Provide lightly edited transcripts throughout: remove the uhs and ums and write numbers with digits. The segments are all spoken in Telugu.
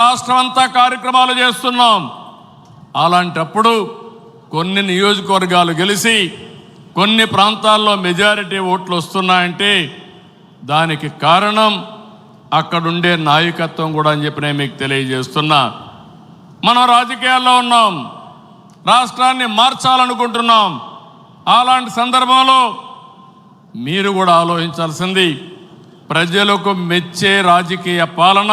రాష్ట్రం అంతా కార్యక్రమాలు చేస్తున్నాం. అలాంటప్పుడు కొన్ని నియోజకవర్గాలు గెలిచి కొన్ని ప్రాంతాల్లో మెజారిటీ ఓట్లు వస్తున్నాయంటే దానికి కారణం అక్కడుండే నాయకత్వం కూడా అని చెప్పి నేను మీకు తెలియజేస్తున్నా. మనం రాజకీయాల్లో ఉన్నాం, రాష్ట్రాన్ని మార్చాలనుకుంటున్నాం. అలాంటి సందర్భంలో మీరు కూడా ఆలోచించాల్సింది ప్రజలకు మెచ్చే రాజకీయ పాలన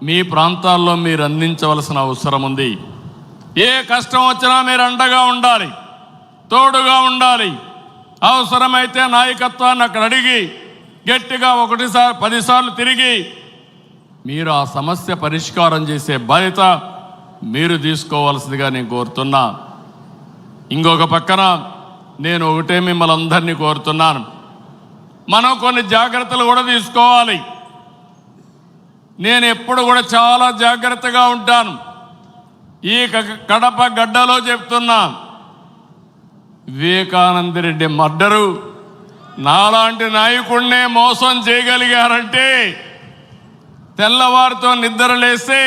మీ ప్రాంతాల్లో మీరు అందించవలసిన అవసరం ఉంది. ఏ కష్టం వచ్చినా మీరు అండగా ఉండాలి, తోడుగా ఉండాలి. అవసరమైతే నాయకత్వాన్ని అక్కడ అడిగి గట్టిగా 10 సార్లు తిరిగి మీరు ఆ సమస్య పరిష్కారం చేసే బాధ్యత మీరు తీసుకోవాల్సిందిగా నేను కోరుతున్నా. ఇంకొక పక్కన నేను ఒకటే మిమ్మల్ని అందరినీ కోరుతున్నాను, మనం కొన్ని జాగ్రత్తలు కూడా తీసుకోవాలి. నేను ఎప్పుడు కూడా చాలా జాగ్రత్తగా ఉంటాను. ఈ కడప గడ్డలో చెప్తున్నా, వివేకానంద రెడ్డి మర్డరు నాలాంటి నాయకుడినే మోసం చేయగలిగారంటే తెల్లవారితో నిద్రలేస్తే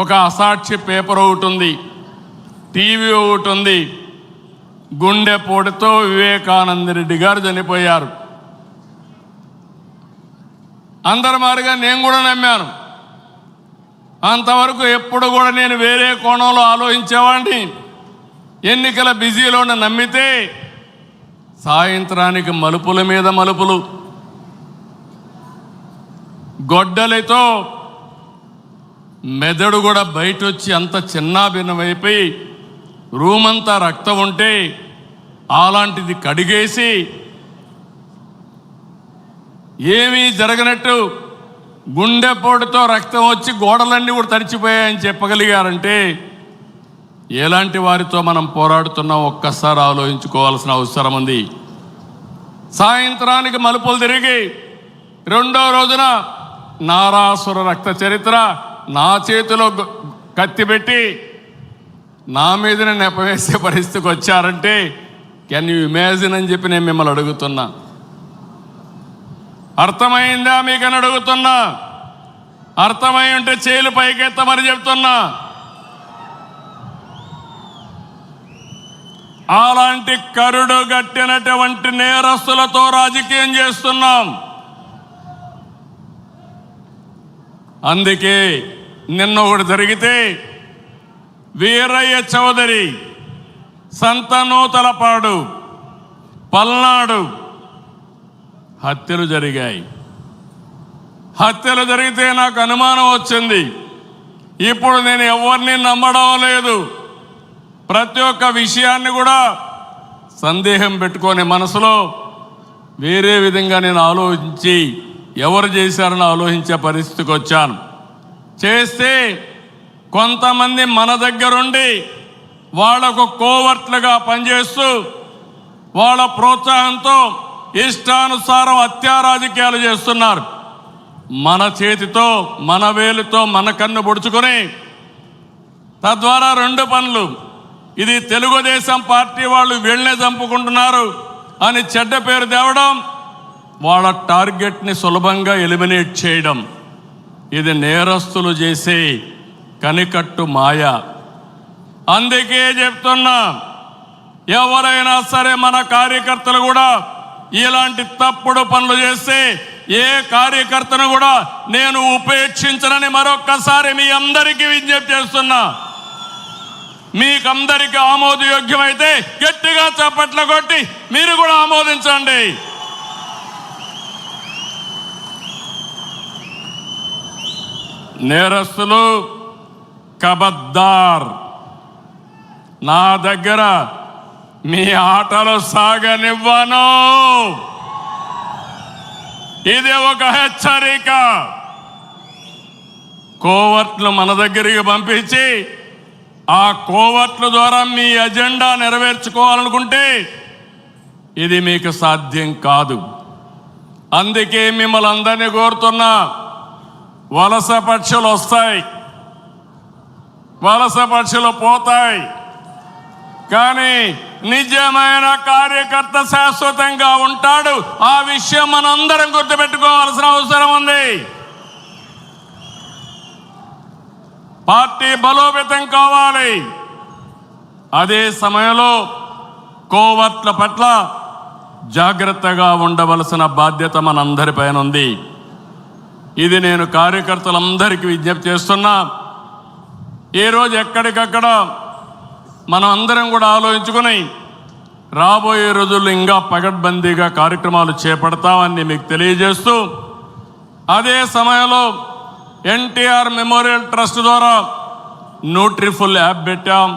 ఒక అసాక్షి పేపర్ ఒకటి ఉంది, టీవీ ఒకటి ఉంది. గుండెపోటుతో వివేకానంద రెడ్డి గారు చనిపోయారు. అందరి మాదిరిగా నేను కూడా నమ్మాను. అంతవరకు ఎప్పుడు కూడా నేను వేరే కోణంలో ఆలోచించేవాడిని. ఎన్నికల బిజీలో నమ్మితే సాయంత్రానికి మలుపుల మీద మలుపులు, గొడ్డలితో మెదడు కూడా బయట వచ్చి అంత చిన్నాభిన్నమైపోయి రూమంతా రక్తం ఉంటే అలాంటిది కడిగేసి ఏమీ జరగనట్టు గుండెపోటుతో రక్తం వచ్చి గోడలన్నీ కూడా తడిచిపోయాయని చెప్పగలిగారంటే ఎలాంటి వారితో మనం పోరాడుతున్నాం ఒక్కసారి ఆలోచించుకోవాల్సిన అవసరం ఉంది. సాయంత్రానికి మలుపులు తిరిగి రెండో రోజున నారాసుర రక్త చరిత్ర నా చేతిలో కత్తి పెట్టి నా మీదనే నెపవేసే పరిస్థితికి వచ్చారంటే కెన్ యూ ఇమాజిన్ అని చెప్పి నేను మిమ్మల్ని అడుగుతున్నా. అర్థమైందా మీకని అడుగుతున్నా. అర్థమై ఉంటే చేలు పైకెత్తమని చెప్తున్నా. అలాంటి కరుడు గట్టినటువంటి నేరస్తులతో రాజకీయం చేస్తున్నాం. అందుకే నిన్న ఒకటి జరిగితే వీరయ్య చౌదరి, సంతనూతలపాడు, పల్నాడు హత్యలు జరిగాయి. హత్యలు జరిగితే నాకు అనుమానం వచ్చింది. ఇప్పుడు నేను ఎవరిని నమ్మడం లేదు. ప్రతి ఒక్క విషయాన్ని కూడా సందేహం పెట్టుకొని మనసులో వేరే విధంగా నేను ఆలోచించి ఎవరు చేశారని ఆలోచించే పరిస్థితికి వచ్చాను. చేస్తే కొంతమంది మన దగ్గరుండి వాళ్లకు కోవర్ట్లుగా పనిచేస్తూ వాళ్ళ ప్రోత్సాహంతో ఇష్టానుసారం హత్యా రాజకీయాలు చేస్తున్నారు. మన చేతితో మన వేలుతో మన కన్ను పొడుచుకొని తద్వారా 2 పనులు, ఇది తెలుగుదేశం పార్టీ వాళ్ళు వీళ్ళనే చంపుకుంటున్నారు అని చెడ్డ పేరు తేవడం, వాళ్ళ టార్గెట్ని సులభంగా ఎలిమినేట్ చేయడం. ఇది నేరస్తులు చేసే కనికట్టు మాయ. అందుకే చెప్తున్నా, ఎవరైనా సరే మన కార్యకర్తలు కూడా ఇలాంటి తప్పుడు పనులు చేస్తే ఏ కార్యకర్తను కూడా నేను ఉపేక్షించనని మరొక్కసారి మీ అందరికీ విజ్ఞప్తి చేస్తున్నా. మీకందరికీ ఆమోదయోగ్యమైతే గట్టిగా చప్పట్లు కొట్టి మీరు కూడా ఆమోదించండి. నేరస్తులు కబద్దార్, నా దగ్గర మీ ఆటలు సాగనివ్వను. ఇది ఒక హెచ్చరిక. కోవర్ట్లు మన దగ్గరికి పంపించి ఆ కోవర్ట్ల ద్వారా మీ ఎజెండా నెరవేర్చుకోవాలనుకుంటే ఇది మీకు సాధ్యం కాదు. అందుకే మిమ్మల్ని అందరినీ కోరుతున్నా, వలస పక్షులు వస్తాయి, వలస పక్షులు పోతాయి, కానీ నిజమైన కార్యకర్త శాశ్వతంగా ఉంటాడు. ఆ విషయం మనందరం గుర్తుపెట్టుకోవాల్సిన అవసరం ఉంది. పార్టీ బలోపేతం కావాలి. అదే సమయంలో కోవర్ట్ల పట్ల జాగ్రత్తగా ఉండవలసిన బాధ్యత మనందరిపైన ఉంది. ఇది నేను కార్యకర్తలందరికీ విజ్ఞప్తి చేస్తున్నా. ఈరోజు ఎక్కడికక్కడ మనం అందరం కూడా ఆలోచించుకుని రాబోయే రోజుల్లో ఇంకా పగడ్బందీగా కార్యక్రమాలు చేపడతామని మీకు తెలియజేస్తూ, అదే సమయంలో ఎన్టీఆర్ మెమోరియల్ ట్రస్ట్ ద్వారా న్యూట్రిఫుల్ యాప్ పెట్టాం.